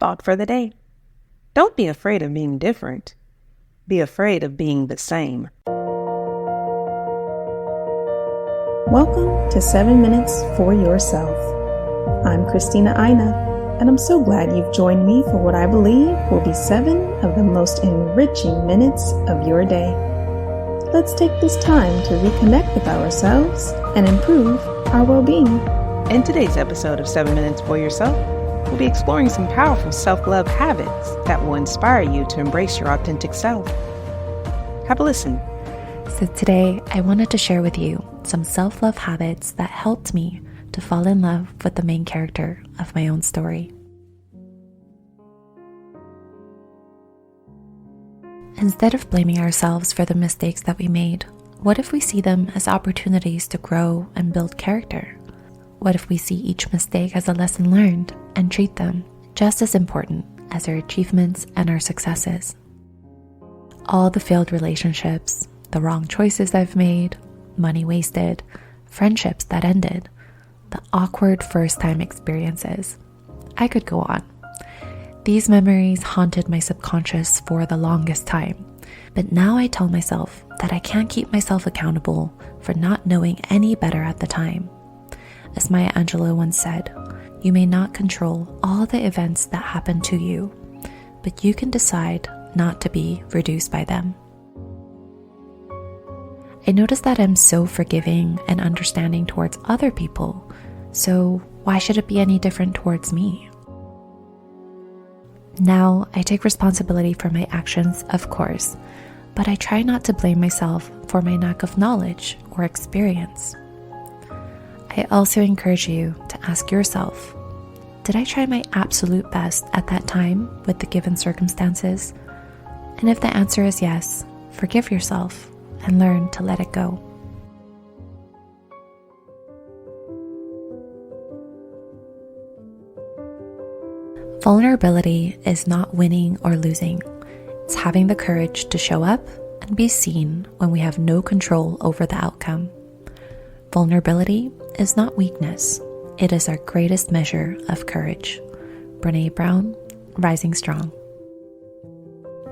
thought for the day. Don't be afraid of being different. Be afraid of being the same. Welcome to 7 Minutes for Yourself. I'm Christina Aina, and I'm so glad you've joined me for what I believe will be 7 of the most enriching minutes of your day. Let's take this time to reconnect with ourselves and improve our well-being. In today's episode of 7 Minutes for Yourself, we'll be exploring some powerful self-love habits that will inspire you to embrace your authentic self. Have a listen. So today, I wanted to share with you some self-love habits that helped me to fall in love with the main character of my own story. Instead of blaming ourselves for the mistakes that we made, what if we see them as opportunities to grow and build character? What if we see each mistake as a lesson learned and treat them just as important as our achievements and our successes? All the failed relationships, the wrong choices I've made, money wasted, friendships that ended, the awkward first-time experiences. I could go on. These memories haunted my subconscious for the longest time, but now I tell myself that I can't keep myself accountable for not knowing any better at the time. As Maya Angelou once said, you may not control all the events that happen to you, but you can decide not to be reduced by them. I notice that I'm so forgiving and understanding towards other people, so why should it be any different towards me? Now, I take responsibility for my actions, of course, but I try not to blame myself for my lack of knowledge or experience. I also encourage you to ask yourself, did I try my absolute best at that time with the given circumstances? And if the answer is yes, forgive yourself and learn to let it go. Vulnerability is not winning or losing. It's having the courage to show up and be seen when we have no control over the outcome. Vulnerability is not weakness. It is our greatest measure of courage. Brené Brown, Rising Strong.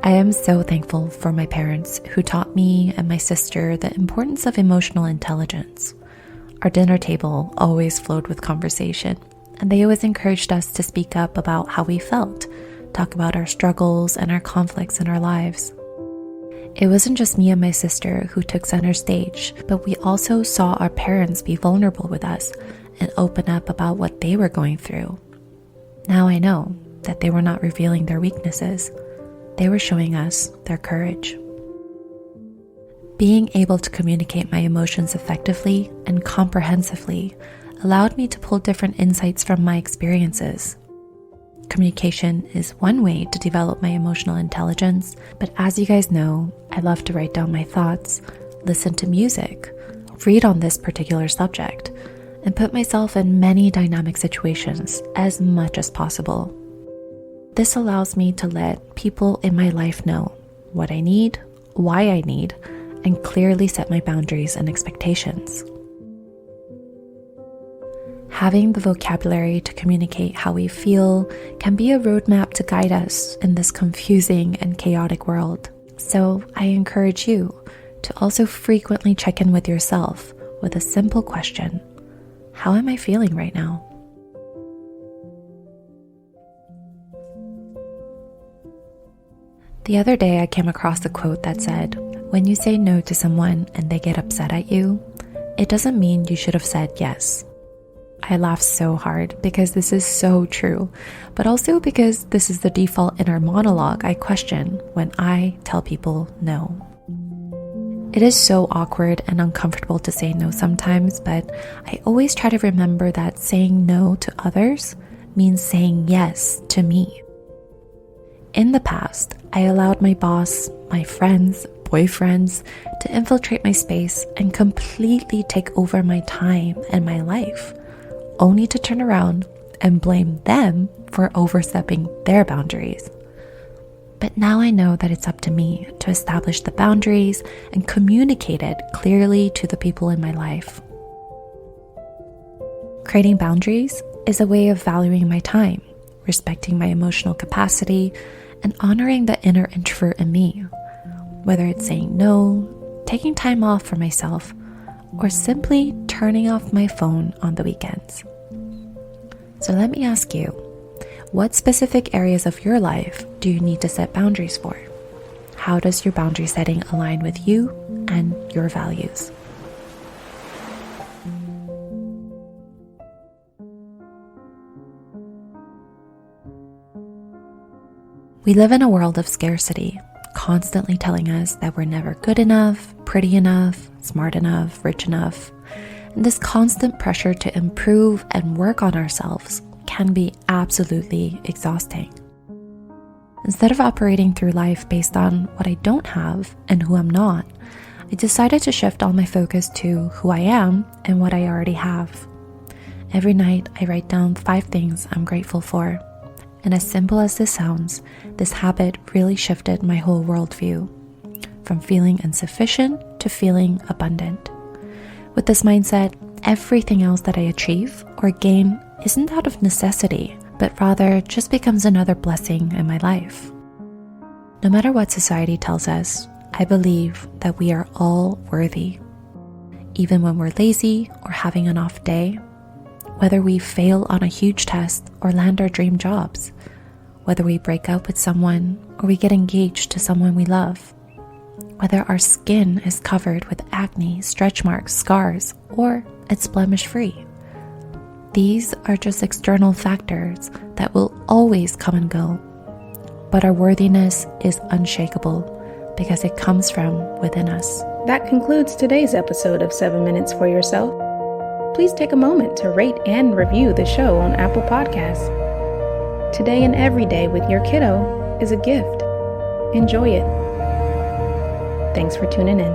I am so thankful for my parents who taught me and my sister the importance of emotional intelligence. Our dinner table always flowed with conversation, and they always encouraged us to speak up about how we felt, talk about our struggles and our conflicts in our lives. It wasn't just me and my sister who took center stage, but we also saw our parents be vulnerable with us and open up about what they were going through. Now I know that they were not revealing their weaknesses. They were showing us their courage. Being able to communicate my emotions effectively and comprehensively allowed me to pull different insights from my experiences. Communication is one way to develop my emotional intelligence, but as you guys know, I love to write down my thoughts, listen to music, read on this particular subject, and put myself in many dynamic situations as much as possible. This allows me to let people in my life know what I need, why I need, and clearly set my boundaries and expectations. Having the vocabulary to communicate how we feel can be a roadmap to guide us in this confusing and chaotic world. So I encourage you to also frequently check in with yourself with a simple question: how am I feeling right now? The other day I came across a quote that said, when you say no to someone and they get upset at you, it doesn't mean you should have said yes. I laugh so hard because this is so true, but also because this is the default inner monologue I question when I tell people no. It is so awkward and uncomfortable to say no sometimes, but I always try to remember that saying no to others means saying yes to me. In the past, I allowed my boss, my friends, boyfriends to infiltrate my space and completely take over my time and my life, only to turn around and blame them for overstepping their boundaries. But now I know that it's up to me to establish the boundaries and communicate it clearly to the people in my life. Creating boundaries is a way of valuing my time, respecting my emotional capacity, and honoring the inner introvert in me, whether it's saying no, taking time off for myself, or simply turning off my phone on the weekends. So let me ask you, what specific areas of your life do you need to set boundaries for? How does your boundary setting align with you and your values? We live in a world of scarcity, constantly telling us that we're never good enough, pretty enough, smart enough, rich enough. And this constant pressure to improve and work on ourselves can be absolutely exhausting. Instead of operating through life based on what I don't have and who I'm not, I decided to shift all my focus to who I am and what I already have. Every night, I write down 5 things I'm grateful for. And as simple as this sounds, this habit really shifted my whole worldview, from feeling insufficient to feeling abundant. With this mindset, everything else that I achieve or gain isn't out of necessity, but rather just becomes another blessing in my life. No matter what society tells us, I believe that we are all worthy. Even when we're lazy or having an off day, whether we fail on a huge test or land our dream jobs, whether we break up with someone or we get engaged to someone we love, whether our skin is covered with acne, stretch marks, scars, or it's blemish-free. These are just external factors that will always come and go, but our worthiness is unshakable because it comes from within us. That concludes today's episode of 7 Minutes for Yourself. Please take a moment to rate and review the show on Apple Podcasts. Today and every day with your kiddo is a gift. Enjoy it. Thanks for tuning in.